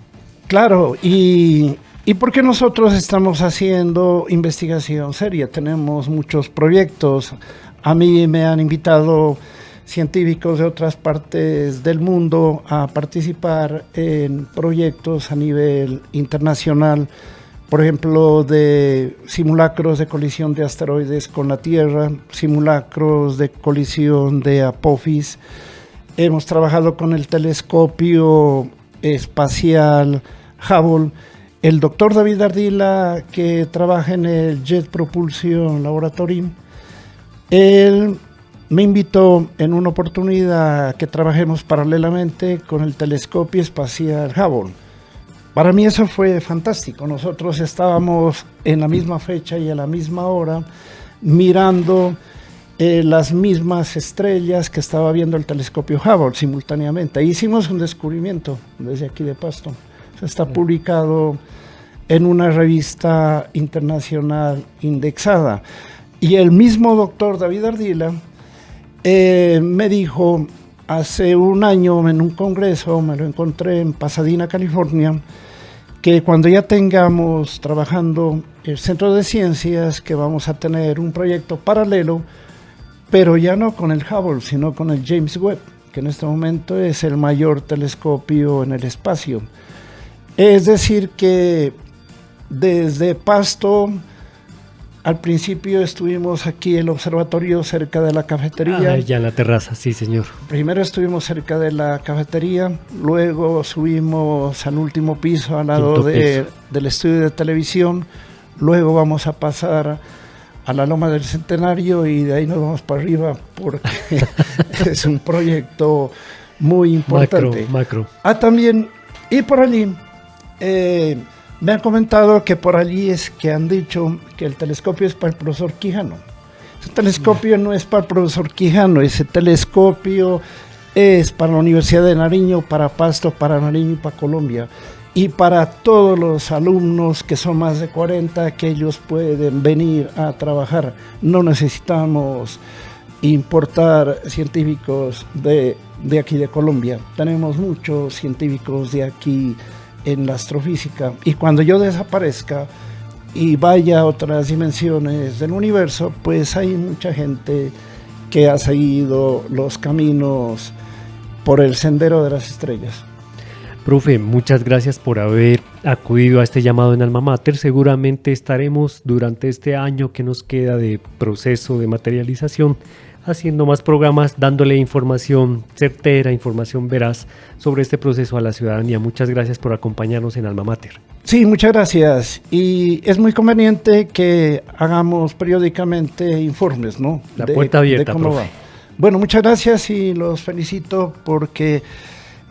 Claro, y porque nosotros estamos haciendo investigación seria, tenemos muchos proyectos. A mí me han invitado científicos de otras partes del mundo a participar en proyectos a nivel internacional, por ejemplo, de simulacros de colisión de asteroides con la Tierra, simulacros de colisión de Apophis, hemos trabajado con el telescopio espacial Hubble. El doctor David Ardila, que trabaja en el Jet Propulsion Laboratory, él me invitó en una oportunidad a que trabajemos paralelamente con el telescopio espacial Hubble. Para mí eso fue fantástico. Nosotros estábamos en la misma fecha y a la misma hora mirando las mismas estrellas que estaba viendo el telescopio Hubble simultáneamente. Ahí hicimos un descubrimiento desde aquí de Pasto. Está publicado en una revista internacional indexada. Y el mismo doctor David Ardila me dijo hace un año en un congreso, me lo encontré en Pasadena, California, que cuando ya tengamos trabajando el Centro de Ciencias, que vamos a tener un proyecto paralelo, pero ya no con el Hubble, sino con el James Webb, que en este momento es el mayor telescopio en el espacio. Es decir que desde Pasto, al principio estuvimos aquí en el observatorio cerca de la cafetería. Ya en la terraza, sí señor. Primero estuvimos cerca de la cafetería, luego subimos al último piso al lado del estudio de televisión, luego vamos a pasar a la Loma del Centenario y de ahí nos vamos para arriba porque es un proyecto muy importante. Macro. También, y por allí, me han comentado que por allí es que han dicho que el telescopio es para el profesor Quijano. Ese telescopio no es para el profesor Quijano, ese telescopio es para la Universidad de Nariño, para Pasto, para Nariño y para Colombia. Y para todos los alumnos, que son más de 40, que ellos pueden venir a trabajar. No necesitamos importar científicos de aquí de Colombia. Tenemos muchos científicos de aquí en la astrofísica, y cuando yo desaparezca y vaya a otras dimensiones del universo, pues hay mucha gente que ha seguido los caminos por el sendero de las estrellas. Profe, muchas gracias por haber acudido a este llamado en Alma Mater. Seguramente estaremos durante este año que nos queda de proceso de materialización haciendo más programas, dándole información certera, información veraz sobre este proceso a la ciudadanía. Muchas gracias por acompañarnos en Alma Mater. Sí, muchas gracias. Y es muy conveniente que hagamos periódicamente informes, ¿no? La puerta abierta, de cómo profe. va. Bueno, muchas gracias y los felicito porque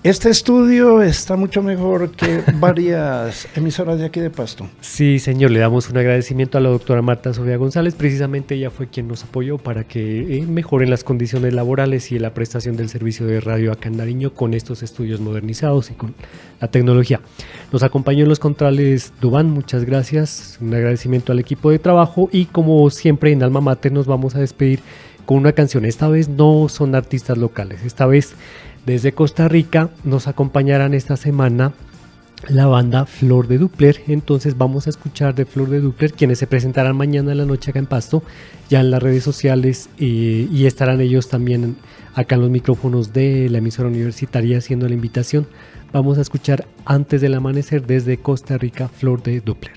este estudio está mucho mejor que varias emisoras de aquí de Pasto. Sí, señor, le damos un agradecimiento a la doctora Marta Sofía González. Precisamente ella fue quien nos apoyó para que mejoren las condiciones laborales y la prestación del servicio de radio acá en Nariño con estos estudios modernizados y con la tecnología. Nos acompañó en los controles Dubán, muchas gracias. Un agradecimiento al equipo de trabajo y como siempre en Alma Mater nos vamos a despedir con una canción. Esta vez no son artistas locales, esta vez desde Costa Rica nos acompañarán esta semana la banda Flor de Doppler. Entonces vamos a escuchar de Flor de Doppler, quienes se presentarán mañana en la noche acá en Pasto, ya en las redes sociales, y estarán ellos también acá en los micrófonos de la emisora universitaria haciendo la invitación. Vamos a escuchar Antes del Amanecer desde Costa Rica, Flor de Doppler.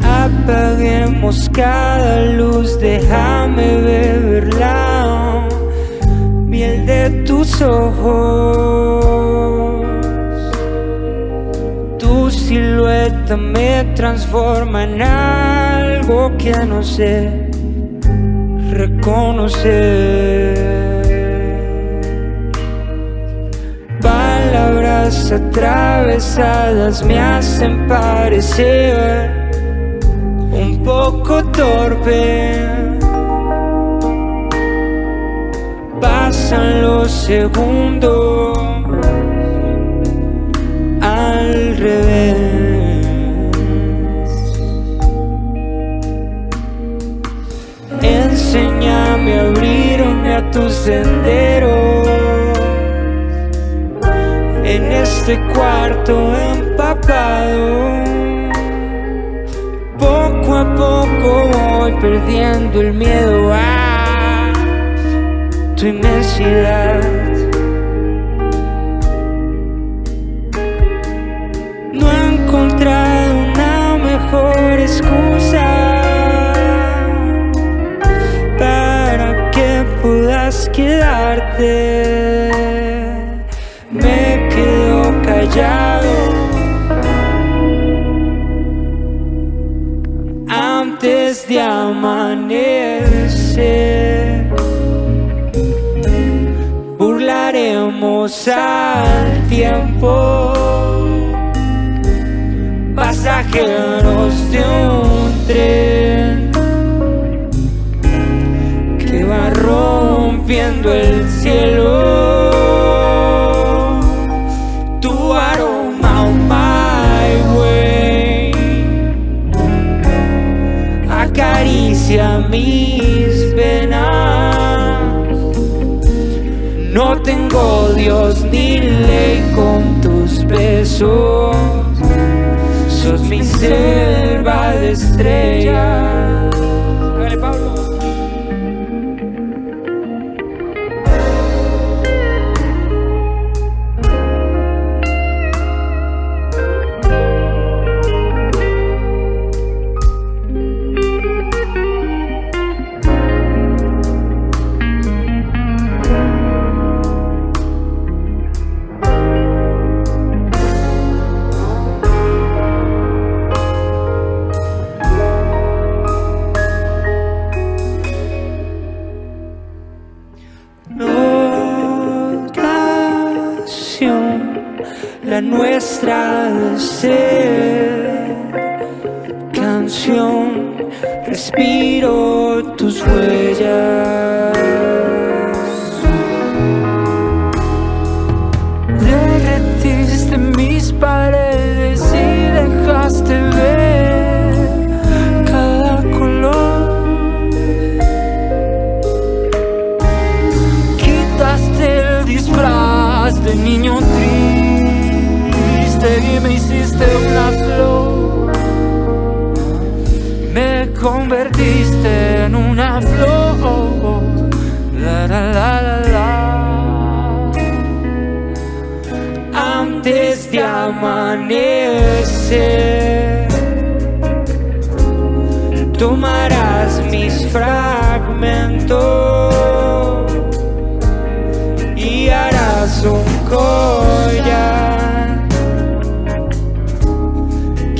Apaguemos cada luz, déjame beberla, miel de tus ojos. Tu silueta me transforma en algo que no sé reconocer. Palabras atravesadas me hacen parecer un poco torpe. Pasan los segundos al revés. Enséñame a abrirme a tus senderos, este cuarto empapado. Poco a poco voy perdiendo el miedo a tu inmensidad. No he encontrado una mejor excusa para que puedas quedarte. Me quedo callado antes de amanecer. Burlaremos al tiempo, pasajeros de un tren que va rompiendo el cielo. Tu aroma on my way acaricia mis venas. No tengo Dios ni ley con tus besos. Sos mi selva de estrellas. Hágale, Pablo. La nuestra de ser canción, respiro tus huellas. Derretiste mis paredes y dejaste ver cada color. Quitaste el disfraz de niño triste y me hiciste una flor. Me convertiste en una flor. La la la la la. Antes de amanecer, tomarás mis fragmentos y harás un collar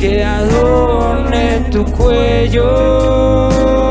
que adorne tu cuello.